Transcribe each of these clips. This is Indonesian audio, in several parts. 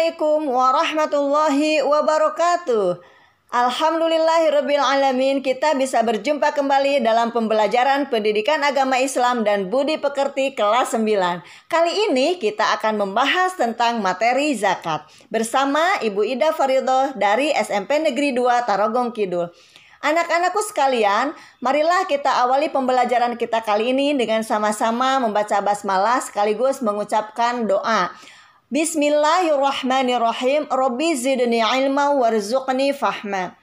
Assalamualaikum warahmatullahi wabarakatuh. Alhamdulillahirabbil alamin, kita bisa berjumpa kembali dalam pembelajaran Pendidikan Agama Islam dan Budi Pekerti kelas 9. Kali ini kita akan membahas tentang materi zakat bersama Ibu Ida Faridoh dari SMP Negeri 2 Tarogong Kidul. Anak-anakku sekalian, marilah kita awali pembelajaran kita kali ini dengan sama-sama membaca basmalah sekaligus mengucapkan doa. Bismillahirrahmanirrahim. Rabbi zidni ilma warzuqni fahma.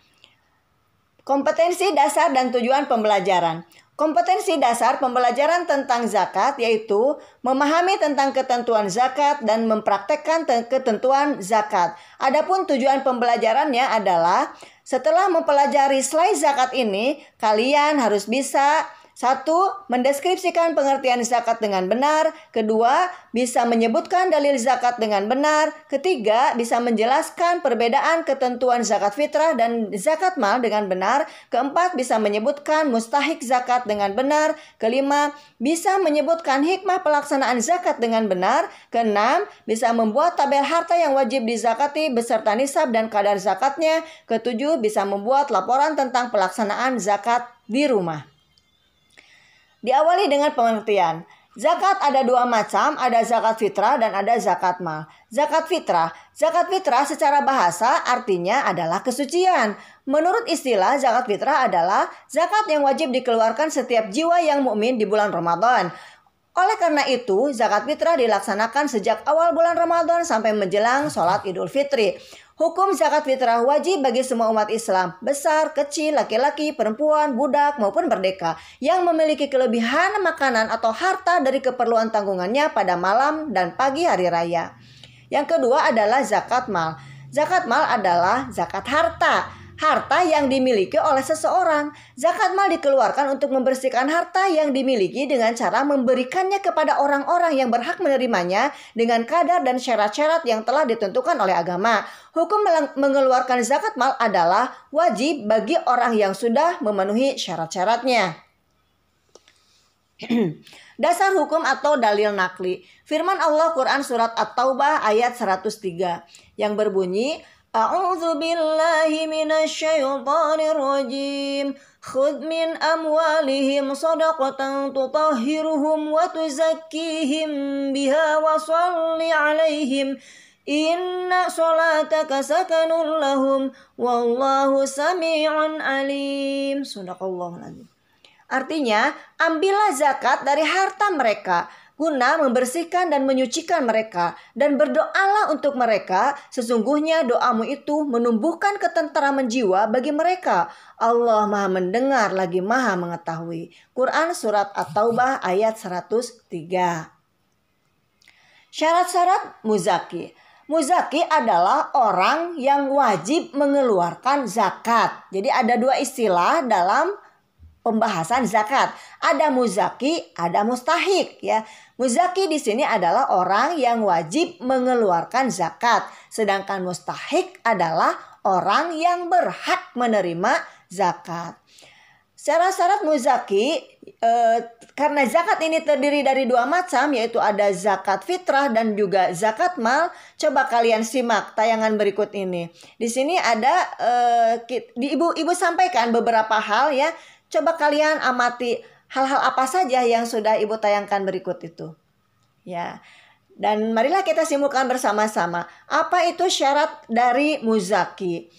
Kompetensi dasar dan tujuan pembelajaran. Kompetensi dasar pembelajaran tentang zakat yaitu memahami tentang ketentuan zakat dan mempraktekkan ketentuan zakat. Adapun tujuan pembelajarannya adalah setelah mempelajari slide zakat ini, kalian harus bisa: 1. Mendeskripsikan pengertian zakat dengan benar. 2. Bisa menyebutkan dalil zakat dengan benar. 3. Bisa menjelaskan perbedaan ketentuan zakat fitrah dan zakat mal dengan benar. 4. Bisa menyebutkan mustahik zakat dengan benar. 5. Bisa menyebutkan hikmah pelaksanaan zakat dengan benar. 6. Bisa membuat tabel harta yang wajib dizakati beserta nisab dan kadar zakatnya. 7. Bisa membuat laporan tentang pelaksanaan zakat di rumah. Diawali dengan pengertian. Zakat ada dua macam, ada zakat fitrah dan ada zakat mal. Zakat fitrah secara bahasa artinya adalah kesucian. Menurut istilah, zakat fitrah adalah zakat yang wajib dikeluarkan setiap jiwa yang mukmin di bulan Ramadan. Oleh karena itu, zakat fitrah dilaksanakan sejak awal bulan Ramadan sampai menjelang sholat Idul Fitri. Hukum zakat fitrah wajib bagi semua umat Islam, besar, kecil, laki-laki, perempuan, budak, maupun merdeka, yang memiliki kelebihan makanan atau harta dari keperluan tanggungannya pada malam dan pagi hari raya. Yang kedua adalah zakat mal. Zakat mal adalah zakat harta yang dimiliki oleh seseorang. Zakat mal dikeluarkan untuk membersihkan harta yang dimiliki dengan cara memberikannya kepada orang-orang yang berhak menerimanya dengan kadar dan syarat-syarat yang telah ditentukan oleh agama. Hukum mengeluarkan zakat mal adalah wajib bagi orang yang sudah memenuhi syarat-syaratnya. Dasar hukum atau dalil nakli. Firman Allah Quran surat At-Taubah ayat 103 yang berbunyi, A'udzu billahi minasyaitonir rajim. Khudh min amwalihim shadaqatan tutahhiruhum wa tuzakkihim biha wa shalli 'alaihim. Inna sholataka sakanun lahum wallahu sami'un alim. Shadaqallahul azim. Artinya, ambillah zakat dari harta mereka guna membersihkan dan menyucikan mereka, dan berdoalah untuk mereka, sesungguhnya doamu itu menumbuhkan ketenteraman jiwa bagi mereka. Allah Maha mendengar lagi Maha mengetahui. Quran surat At-Taubah ayat 103. Syarat-syarat muzaki. Muzaki adalah orang yang wajib mengeluarkan zakat. Jadi ada dua istilah dalam pembahasan zakat. Ada muzaki, ada mustahik ya. Muzaki di sini adalah orang yang wajib mengeluarkan zakat, sedangkan mustahik adalah orang yang berhak menerima zakat. Syarat-syarat muzaki, karena zakat ini terdiri dari dua macam, yaitu ada zakat fitrah dan juga zakat mal. Coba kalian simak tayangan berikut ini. Di sini ada ibu sampaikan beberapa hal ya. Coba kalian amati hal-hal apa saja yang sudah ibu tayangkan berikut itu. Ya. Dan marilah kita simpulkan bersama-sama. Apa itu syarat dari muzaki?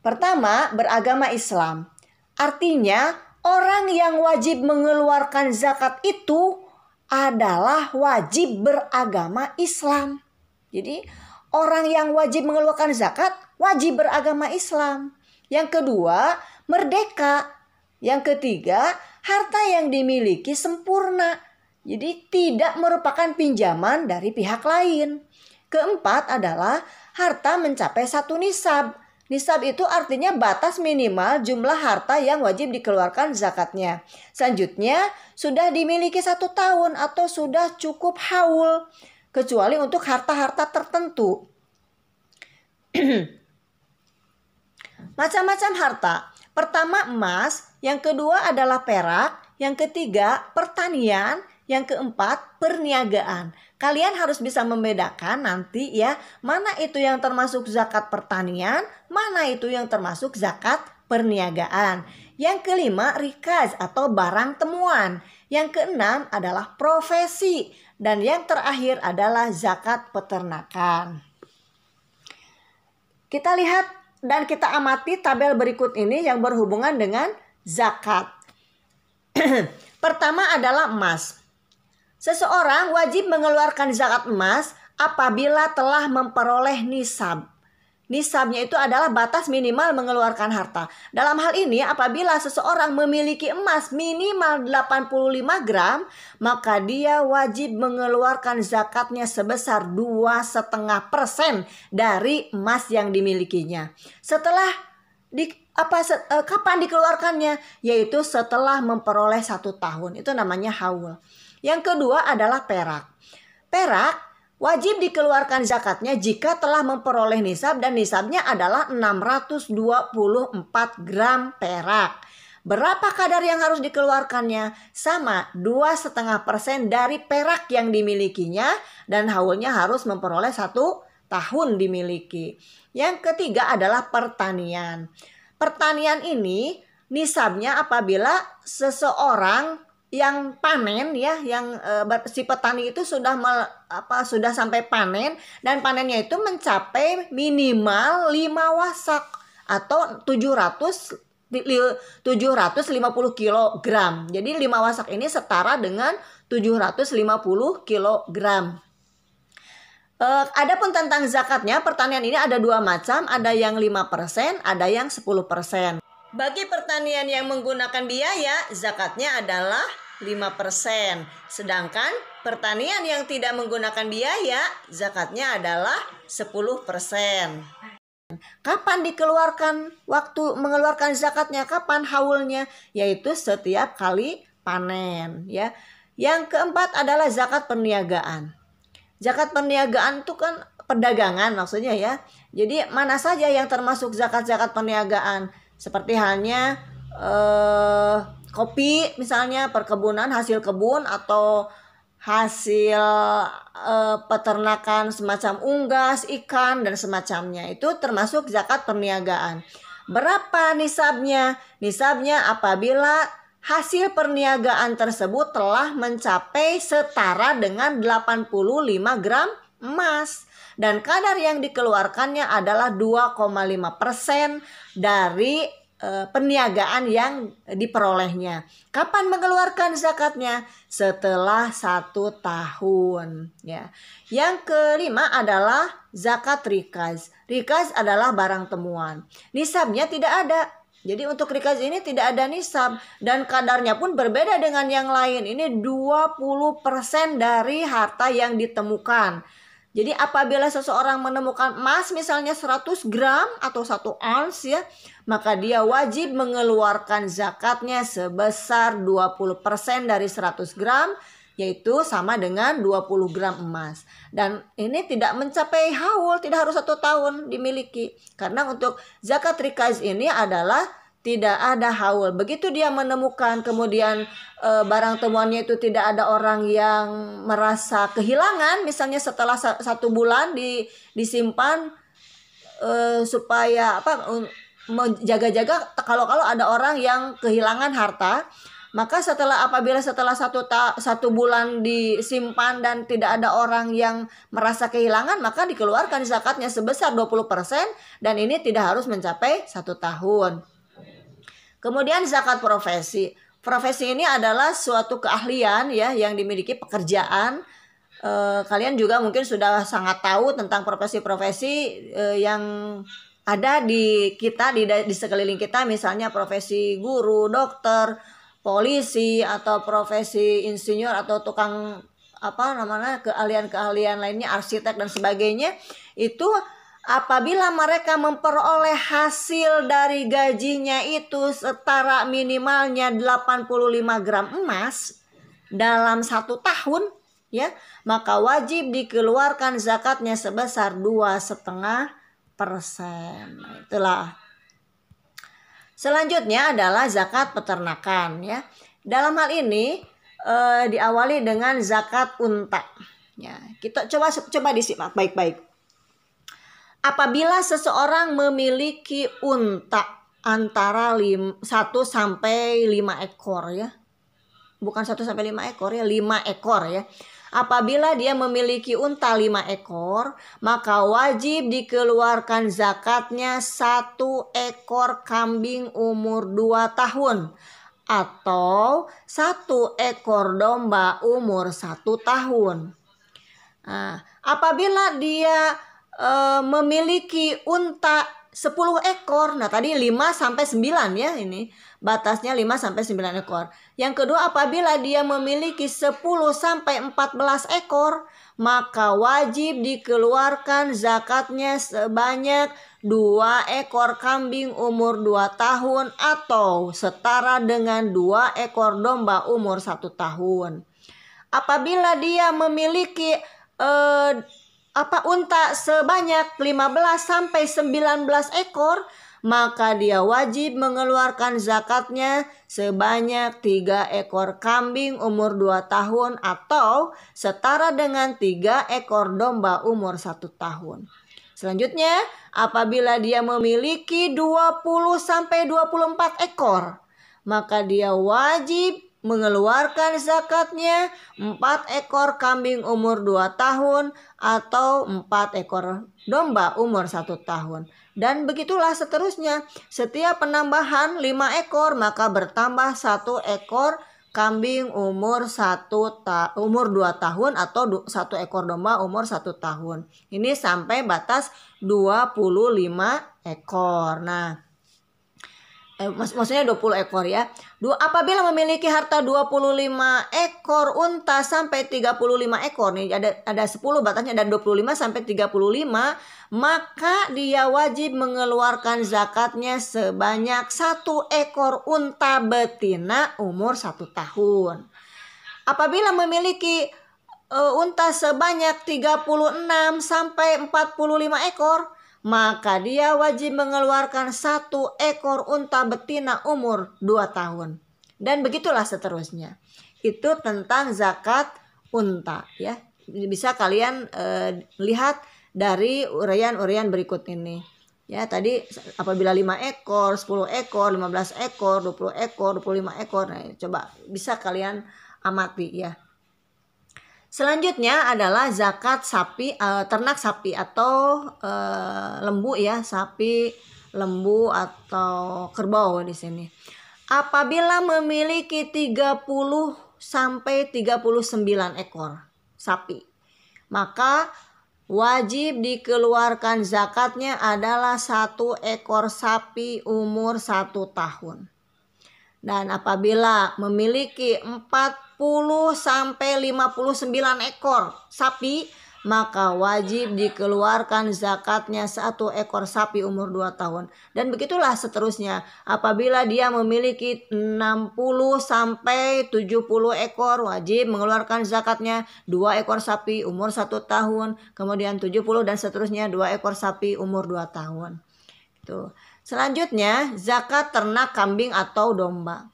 Pertama, beragama Islam. Artinya, orang yang wajib mengeluarkan zakat itu adalah wajib beragama Islam. Jadi, orang yang wajib mengeluarkan zakat wajib beragama Islam. Yang kedua, merdeka. Yang ketiga, harta yang dimiliki sempurna. Jadi tidak merupakan pinjaman dari pihak lain. Keempat adalah harta mencapai 1 nisab. Nisab itu artinya batas minimal jumlah harta yang wajib dikeluarkan zakatnya. Selanjutnya, sudah dimiliki 1 tahun atau sudah cukup haul. Kecuali untuk harta-harta tertentu. Macam-macam harta. Pertama emas, yang kedua adalah perak, yang ketiga pertanian, Yang keempat, perniagaan. Kalian harus bisa membedakan nanti ya, mana itu yang termasuk zakat pertanian, mana itu yang termasuk zakat perniagaan. Yang kelima, rikaz atau barang temuan. Yang keenam adalah profesi. Dan yang terakhir adalah zakat peternakan. Kita lihat dan kita amati tabel berikut ini yang berhubungan dengan zakat. Pertama adalah emas. Seseorang wajib mengeluarkan zakat emas apabila telah memperoleh nisab. Nisabnya itu adalah batas minimal mengeluarkan harta. Dalam hal ini apabila seseorang memiliki emas minimal 85 gram, maka dia wajib mengeluarkan zakatnya sebesar 2,5% dari emas yang dimilikinya. Kapan dikeluarkannya? Yaitu setelah memperoleh 1 tahun. Itu namanya haul. Yang kedua adalah perak. Perak wajib dikeluarkan zakatnya jika telah memperoleh nisab dan nisabnya adalah 624 gram perak. Berapa kadar yang harus dikeluarkannya? Sama, 2,5% dari perak yang dimilikinya dan haulnya harus memperoleh 1 tahun dimiliki. Yang ketiga adalah pertanian. Pertanian ini nisabnya apabila seseorang yang panen ya, si petani itu sudah sampai panen dan panennya itu mencapai minimal 5 wasak atau 750 kilogram. Jadi 5 wasak ini setara dengan 750 kilogram. Adapun tentang zakatnya, pertanian ini ada 2 macam, ada yang 5%, ada yang 10%. Bagi pertanian yang menggunakan biaya, zakatnya adalah 5%. Sedangkan pertanian yang tidak menggunakan biaya, zakatnya adalah 10%. Kapan dikeluarkan waktu mengeluarkan zakatnya? Kapan haulnya? Yaitu setiap kali panen ya. Yang keempat adalah zakat perniagaan. Zakat perniagaan itu kan perdagangan maksudnya ya. Jadi mana saja yang termasuk zakat-zakat perniagaan? Seperti halnya kopi misalnya, perkebunan, hasil kebun atau hasil peternakan semacam unggas, ikan dan semacamnya. Itu termasuk zakat perniagaan. Berapa nisabnya? Nisabnya apabila hasil perniagaan tersebut telah mencapai setara dengan 85 gram emas. Dan kadar yang dikeluarkannya adalah 2,5% dari perniagaan yang diperolehnya. Kapan mengeluarkan zakatnya? Setelah 1 tahun ya. Yang kelima adalah zakat rikaz. Rikaz adalah barang temuan. Nisabnya tidak ada. Jadi untuk rikaz ini tidak ada nisab dan kadarnya pun berbeda dengan yang lain. Ini 20% dari harta yang ditemukan. Jadi apabila seseorang menemukan emas misalnya 100 gram atau 1 ons ya, maka dia wajib mengeluarkan zakatnya sebesar 20% dari 100 gram, yaitu sama dengan 20 gram emas. Dan ini tidak mencapai haul, tidak harus 1 tahun dimiliki. Karena untuk zakat rikaz ini adalah tidak ada haul. Begitu dia menemukan kemudian barang temuannya itu tidak ada orang yang merasa kehilangan, misalnya setelah 1 bulan disimpan supaya menjaga-jaga kalau ada orang yang kehilangan harta, maka apabila setelah 1 bulan disimpan dan tidak ada orang yang merasa kehilangan, maka dikeluarkan zakatnya sebesar 20% dan ini tidak harus mencapai 1 tahun. Kemudian zakat profesi. Profesi ini adalah suatu keahlian ya yang dimiliki pekerjaan. Kalian juga mungkin sudah sangat tahu tentang profesi-profesi yang ada di sekeliling kita, misalnya profesi guru, dokter, polisi atau profesi insinyur atau tukang keahlian-keahlian lainnya, arsitek dan sebagainya. Itu apabila mereka memperoleh hasil dari gajinya itu setara minimalnya 85 gram emas dalam 1 tahun ya, maka wajib dikeluarkan zakatnya sebesar 2,5%. Itulah. Selanjutnya adalah zakat peternakan ya. Dalam hal ini diawali dengan zakat unta. Ya, kita coba disimak baik-baik. Apabila seseorang memiliki unta antara 1 sampai 5 ekor ya. Bukan 1 sampai 5 ekor ya, 5 ekor ya. Apabila dia memiliki unta 5 ekor, maka wajib dikeluarkan zakatnya 1 ekor kambing umur 2 tahun atau 1 ekor domba umur 1 tahun. Nah, apabila dia memiliki unta 10 ekor. Nah, tadi 5 sampai 9 ya ini. Batasnya 5 sampai 9 ekor. Yang kedua, apabila dia memiliki 10 sampai 14 ekor, maka wajib dikeluarkan zakatnya sebanyak 2 ekor kambing umur 2 tahun atau setara dengan 2 ekor domba umur 1 tahun. Apabila dia memiliki unta sebanyak 15 sampai 19 ekor, maka dia wajib mengeluarkan zakatnya sebanyak 3 ekor kambing umur 2 tahun atau setara dengan 3 ekor domba umur 1 tahun. Selanjutnya, apabila dia memiliki 20 sampai 24 ekor, maka dia wajib mengeluarkan zakatnya 4 ekor kambing umur 2 tahun atau 4 ekor domba umur 1 tahun. Dan begitulah seterusnya. Setiap penambahan 5 ekor maka bertambah 1 ekor kambing umur 2 tahun atau 1 ekor domba umur 1 tahun. Ini sampai batas 25 ekor. Nah, maksudnya 20 ekor ya. Apabila memiliki harta 25 ekor unta sampai 35 ekor nih, ada 10 batasnya, ada 25 sampai 35, maka dia wajib mengeluarkan zakatnya sebanyak 1 ekor unta betina umur 1 tahun. Apabila memiliki unta sebanyak 36 sampai 45 ekor, maka dia wajib mengeluarkan 1 ekor unta betina umur 2 tahun. Dan begitulah seterusnya. Itu tentang zakat unta ya. Bisa kalian lihat dari uraian-uraian berikut ini. Ya, tadi apabila 5 ekor, 10 ekor, 15 ekor, 20 ekor, 25 ekor. Nah, coba bisa kalian amati ya. Selanjutnya adalah zakat sapi, ternak sapi atau lembu ya, sapi, lembu atau kerbau di sini. Apabila memiliki 30 sampai 39 ekor sapi, maka wajib dikeluarkan zakatnya adalah 1 ekor sapi umur 1 tahun. Dan apabila memiliki 40 sampai 59 ekor sapi, maka wajib dikeluarkan zakatnya 1 ekor sapi umur 2 tahun. Dan begitulah seterusnya. Apabila dia memiliki 60 sampai 70 ekor, wajib mengeluarkan zakatnya 2 ekor sapi umur 1 tahun, kemudian 70 dan seterusnya 2 ekor sapi umur 2 tahun. Tuh. Selanjutnya, zakat ternak kambing atau domba.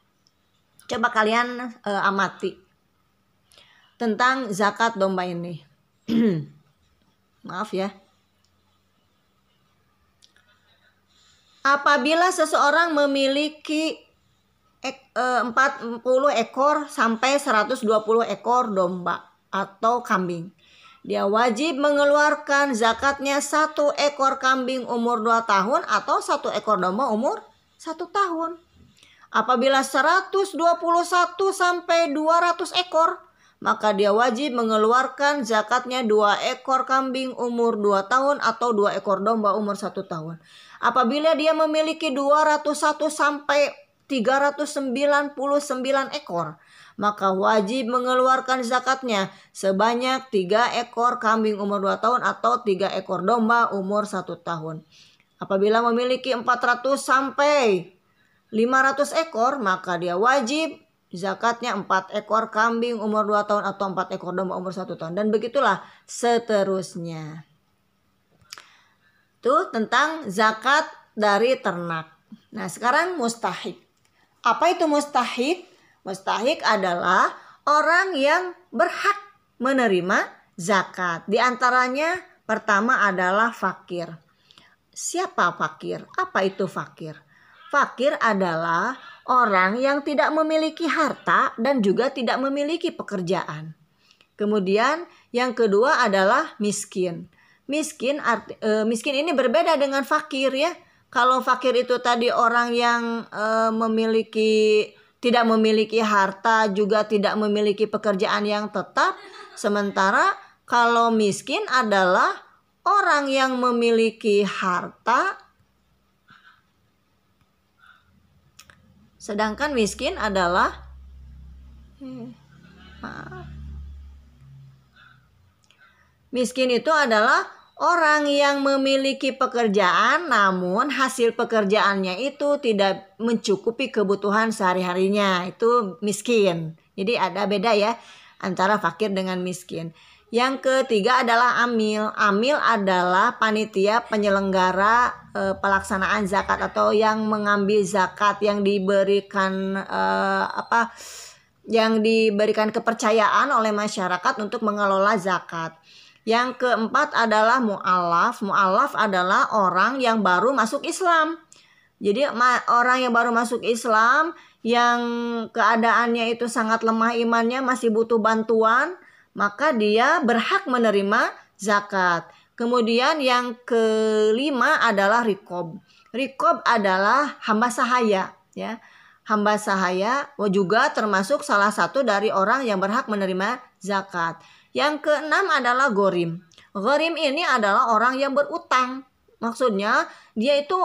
Coba kalian amati tentang zakat domba ini. Maaf ya. Apabila seseorang memiliki 40 ekor sampai 120 ekor domba atau kambing, dia wajib mengeluarkan zakatnya 1 ekor kambing umur 2 tahun atau 1 ekor domba umur 1 tahun. Apabila 121 sampai 200 ekor, maka dia wajib mengeluarkan zakatnya 2 ekor kambing umur 2 tahun atau 2 ekor domba umur 1 tahun. Apabila dia memiliki 201 sampai 399 ekor, maka wajib mengeluarkan zakatnya sebanyak 3 ekor kambing umur 2 tahun atau 3 ekor domba umur 1 tahun. Apabila memiliki 400 sampai 500 ekor, maka dia wajib zakatnya 4 ekor kambing umur 2 tahun atau 4 ekor domba umur 1 tahun. Dan begitulah seterusnya. Itu tentang zakat dari ternak. Nah, sekarang mustahik. Apa itu mustahik? Mustahik adalah orang yang berhak menerima zakat. Di antaranya pertama adalah fakir. Siapa fakir? Apa itu fakir? Fakir adalah orang yang tidak memiliki harta dan juga tidak memiliki pekerjaan. Kemudian yang kedua adalah miskin. Miskin ini berbeda dengan fakir ya. Kalau fakir itu tadi orang yang tidak memiliki harta, juga tidak memiliki pekerjaan yang tetap. Sementara kalau miskin adalah orang yang memiliki harta, sedangkan miskin adalah miskin itu adalah orang yang memiliki pekerjaan namun hasil pekerjaannya itu tidak mencukupi kebutuhan sehari-harinya. Itu miskin. Jadi ada beda ya antara fakir dengan miskin. Yang ketiga adalah amil. Amil adalah panitia penyelenggara pelaksanaan zakat atau yang mengambil zakat yang diberikan yang diberikan kepercayaan oleh masyarakat untuk mengelola zakat. Yang keempat adalah mu'alaf. Mu'alaf adalah orang yang baru masuk Islam. Jadi orang yang baru masuk Islam yang keadaannya itu sangat lemah imannya, masih butuh bantuan, maka dia berhak menerima zakat. Kemudian yang kelima adalah rikob. Rikob adalah hamba sahaya ya. Hamba sahaya juga termasuk salah satu dari orang yang berhak menerima zakat. Yang keenam adalah ghorim. Ghorim ini adalah orang yang berutang. Maksudnya dia itu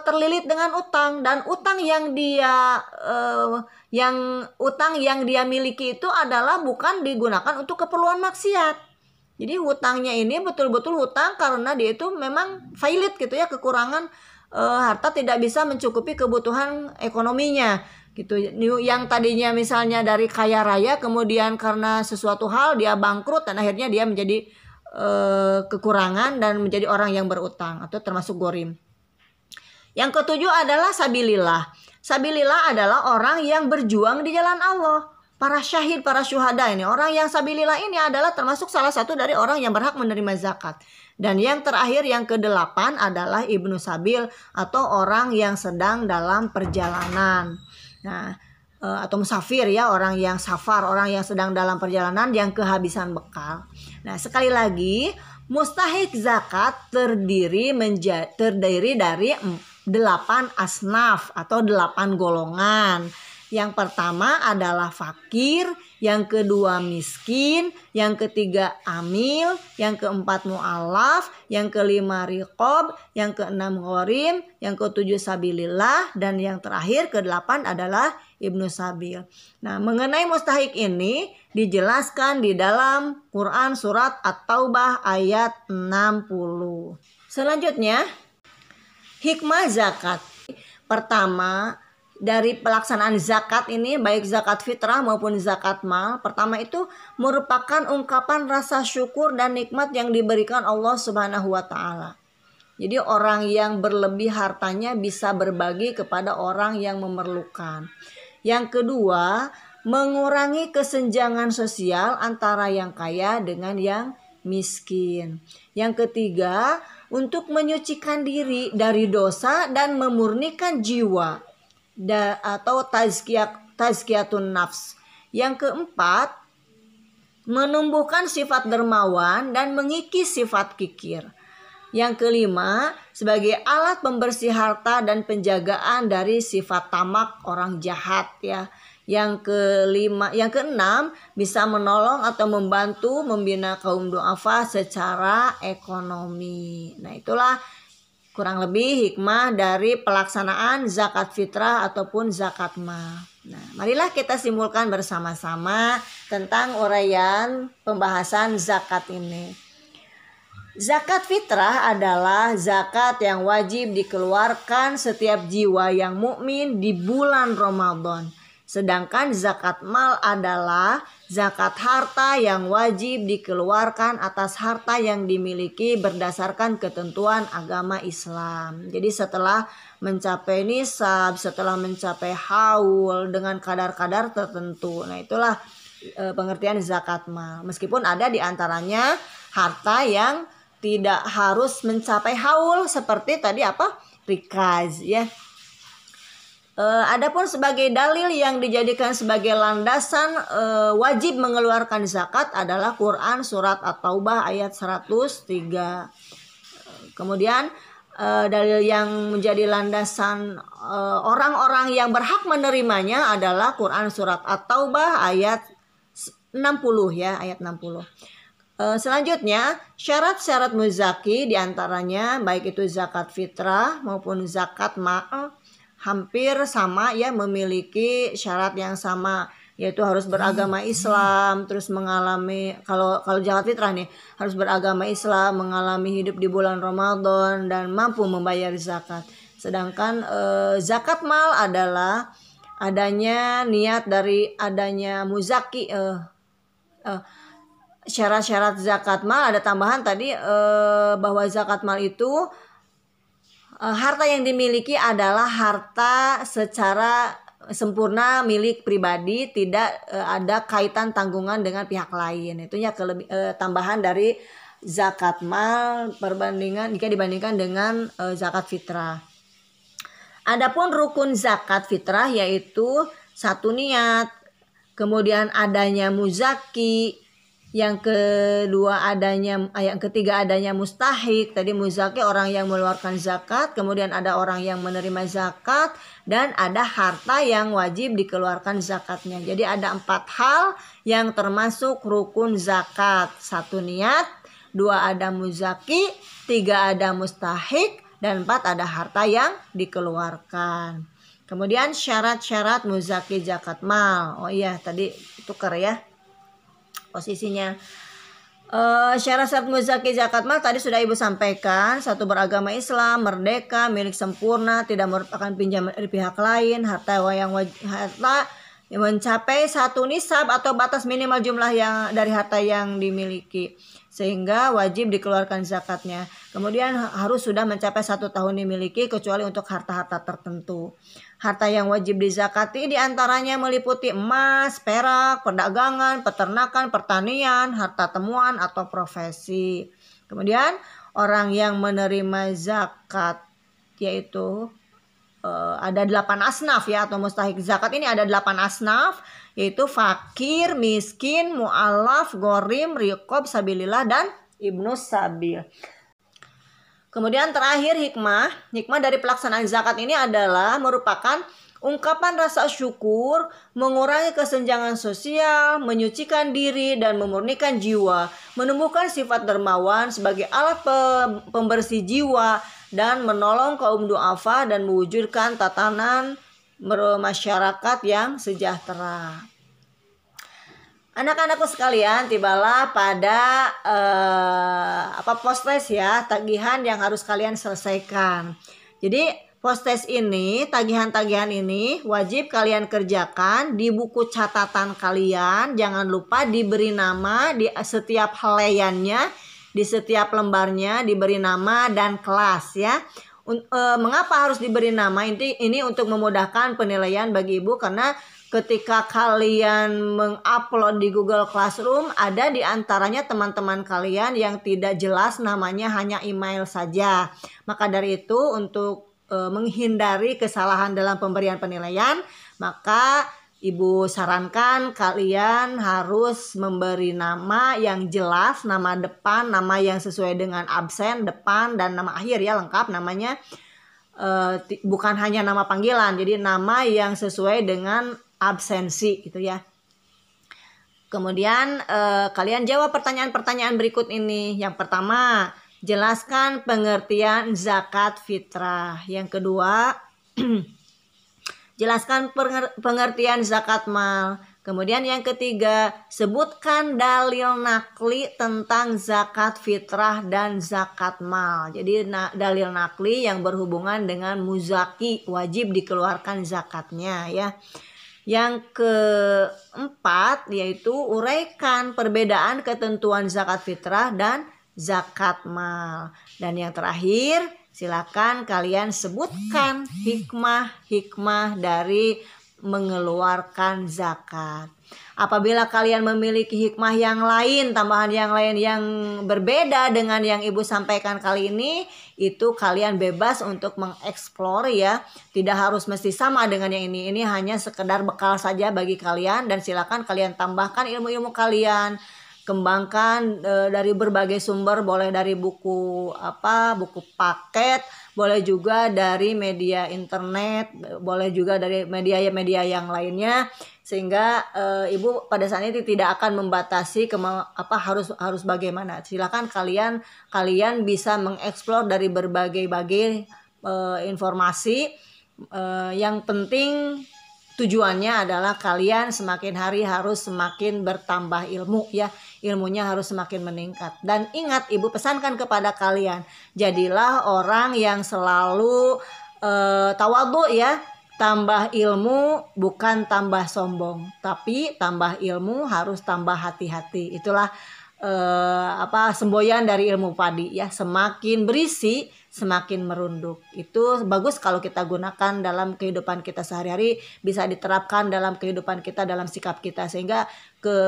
terlilit dengan utang, dan utang yang dia miliki itu adalah bukan digunakan untuk keperluan maksiat. Jadi hutangnya ini betul-betul hutang karena dia itu memang failit gitu ya, kekurangan harta, tidak bisa mencukupi kebutuhan ekonominya gitu. Yang tadinya misalnya dari kaya raya, kemudian karena sesuatu hal dia bangkrut dan akhirnya dia menjadi kekurangan dan menjadi orang yang berutang atau termasuk ghorim. Yang ketujuh adalah sabilillah. Sabilillah adalah orang yang berjuang di jalan Allah. Para syahid, para syuhada ini, orang yang sabilillah ini adalah termasuk salah satu dari orang yang berhak menerima zakat. Dan yang terakhir, yang kedelapan adalah ibnu sabil atau orang yang sedang dalam perjalanan. Nah, atau musafir ya, orang yang safar, orang yang sedang dalam perjalanan yang kehabisan bekal. Nah, sekali lagi, mustahik zakat terdiri dari 8 asnaf atau 8 golongan. Yang pertama adalah fakir, yang kedua miskin, yang ketiga amil, yang keempat mu'alaf, yang kelima riqob, yang keenam ghorim, yang ketujuh sabilillah, dan yang terakhir ke-8 adalah ibnu sabil. Nah, mengenai mustahik ini dijelaskan di dalam Quran surat At-Taubah ayat 60. Selanjutnya, hikmah zakat. Pertama, dari pelaksanaan zakat ini, baik zakat fitrah maupun zakat mal, pertama itu merupakan ungkapan rasa syukur dan nikmat yang diberikan Allah Subhanahu wa taala. Jadi orang yang berlebih hartanya bisa berbagi kepada orang yang memerlukan. Yang kedua, mengurangi kesenjangan sosial antara yang kaya dengan yang miskin. Yang ketiga, untuk menyucikan diri dari dosa dan memurnikan jiwa atau tazkiyatun nafs. Yang keempat, menumbuhkan sifat dermawan dan mengikis sifat kikir. Yang kelima, sebagai alat pembersih harta dan penjagaan dari sifat tamak orang jahat ya. Yang keenam, bisa menolong atau membantu membina kaum du'afa secara ekonomi. Nah, itulah kurang lebih hikmah dari pelaksanaan zakat fitrah ataupun zakat mal. Nah, marilah kita simpulkan bersama-sama tentang uraian pembahasan zakat ini. Zakat fitrah adalah zakat yang wajib dikeluarkan setiap jiwa yang mukmin di bulan Ramadan. Sedangkan zakat mal adalah zakat harta yang wajib dikeluarkan atas harta yang dimiliki berdasarkan ketentuan agama Islam. Jadi setelah mencapai nisab, setelah mencapai haul dengan kadar-kadar tertentu. Nah, itulah pengertian zakat mal. Meskipun ada di antaranya harta yang tidak harus mencapai haul seperti tadi rikaz ya. Adapun sebagai dalil yang dijadikan sebagai landasan wajib mengeluarkan zakat adalah Quran surat At-Taubah ayat 103. Kemudian dalil yang menjadi landasan orang-orang yang berhak menerimanya adalah Quran surat At-Taubah ayat 60 ya, ayat 60. Selanjutnya syarat-syarat muzaki diantaranya baik itu zakat fitrah maupun zakat mal hampir sama ya, memiliki syarat yang sama, yaitu harus beragama Islam, terus mengalami kalau zakat fitrah nih harus beragama Islam, mengalami hidup di bulan Ramadan dan mampu membayar zakat. Sedangkan zakat mal adalah adanya niat dari adanya muzaki. Syarat-syarat zakat mal ada tambahan tadi bahwa zakat mal itu harta yang dimiliki adalah harta secara sempurna milik pribadi, tidak ada kaitan tanggungan dengan pihak lain. Itunya tambahan dari zakat mal jika dibandingkan dengan zakat fitrah. Adapun rukun zakat fitrah yaitu satu niat, kemudian adanya muzaki, yang ketiga adanya mustahik. Tadi muzaki orang yang mengeluarkan zakat, kemudian ada orang yang menerima zakat, dan ada harta yang wajib dikeluarkan zakatnya. Jadi ada 4 hal yang termasuk rukun zakat. 1 niat, 2 ada muzaki, 3 ada mustahik, dan 4 ada harta yang dikeluarkan. Kemudian syarat-syarat muzaki zakat mal. Oh iya, tadi tukar ya posisinya. Syarat-syarat muzaki zakat mal tadi sudah Ibu sampaikan. 1, beragama Islam, merdeka, milik sempurna, tidak merupakan pinjaman dari pihak lain, harta yang mencapai 1 nisab atau batas minimal jumlah yang dari harta yang dimiliki sehingga wajib dikeluarkan zakatnya. Kemudian harus sudah mencapai 1 tahun dimiliki kecuali untuk harta-harta tertentu. Harta yang wajib dizakati diantaranya meliputi emas, perak, perdagangan, peternakan, pertanian, harta temuan atau profesi. Kemudian orang yang menerima zakat yaitu ada 8 asnaf ya, atau mustahik zakat ini ada 8 asnaf, yaitu fakir, miskin, mu'alaf, gorim, riqob, sabilillah, dan ibnu sabil. Kemudian terakhir hikmah dari pelaksanaan zakat ini adalah merupakan ungkapan rasa syukur, mengurangi kesenjangan sosial, menyucikan diri dan memurnikan jiwa, menumbuhkan sifat dermawan sebagai alat pembersih jiwa, dan menolong kaum duafa dan mewujudkan tatanan masyarakat yang sejahtera. Anak-anakku sekalian, tibalah pada postes ya, tagihan yang harus kalian selesaikan. Jadi postes ini, tagihan-tagihan ini wajib kalian kerjakan di buku catatan kalian. Jangan lupa diberi nama di setiap helaiannya, di setiap lembarnya diberi nama dan kelas ya. Mengapa harus diberi nama? Ini untuk memudahkan penilaian bagi Ibu, karena ketika kalian mengupload di Google Classroom, ada di antaranya teman-teman kalian yang tidak jelas namanya, hanya email saja. Maka dari itu untuk menghindari kesalahan dalam pemberian penilaian, maka Ibu sarankan kalian harus memberi nama yang jelas, nama depan, nama yang sesuai dengan absen depan, dan nama akhir ya, lengkap namanya. Bukan hanya nama panggilan, jadi nama yang sesuai dengan absensi gitu ya. Kemudian kalian jawab pertanyaan-pertanyaan berikut ini. Yang pertama, jelaskan pengertian zakat fitrah. Yang kedua, jelaskan pengertian zakat mal. Kemudian yang ketiga, sebutkan dalil nakli tentang zakat fitrah dan zakat mal. Jadi dalil nakli yang berhubungan dengan muzaki, wajib dikeluarkan zakatnya ya. Yang keempat yaitu uraikan perbedaan ketentuan zakat fitrah dan zakat mal. Dan yang terakhir, silakan kalian sebutkan hikmah-hikmah dari mengeluarkan zakat. Apabila kalian memiliki hikmah yang lain, tambahan yang lain yang berbeda dengan yang Ibu sampaikan kali ini, itu kalian bebas untuk mengeksplor ya. Tidak harus mesti sama dengan yang ini. Ini hanya sekedar bekal saja bagi kalian, dan silakan kalian tambahkan ilmu-ilmu kalian. Kembangkan dari berbagai sumber, boleh dari buku buku paket, boleh juga dari media internet, boleh juga dari media-media yang lainnya, sehingga Ibu pada saat ini tidak akan membatasi harus bagaimana. Silakan kalian bisa mengeksplor dari berbagai informasi. Yang penting tujuannya adalah kalian semakin hari harus semakin bertambah ilmu ya. Ilmunya harus semakin meningkat. Dan ingat, Ibu pesankan kepada kalian, jadilah orang yang selalu tawadhu ya. Tambah ilmu bukan tambah sombong, tapi tambah ilmu harus tambah hati-hati. Itulah semboyan dari ilmu padi ya. Semakin berisi semakin merunduk. Itu bagus kalau kita gunakan dalam kehidupan kita sehari-hari, bisa diterapkan dalam kehidupan kita, dalam sikap kita, sehingga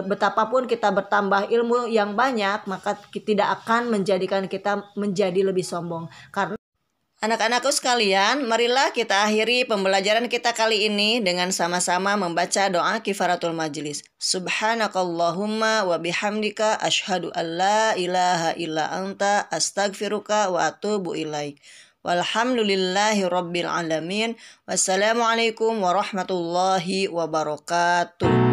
betapapun kita bertambah ilmu yang banyak, maka tidak akan menjadikan kita menjadi lebih sombong. Karena anak-anakku sekalian, marilah kita akhiri pembelajaran kita kali ini dengan sama-sama membaca doa kifaratul majlis. Subhanakallahumma wa bihamdika asyhadu an la ilaha illa anta astaghfiruka wa atubu ilaik. Walhamdulillahi rabbil alamin. Wassalamualaikum warahmatullahi wabarakatuh.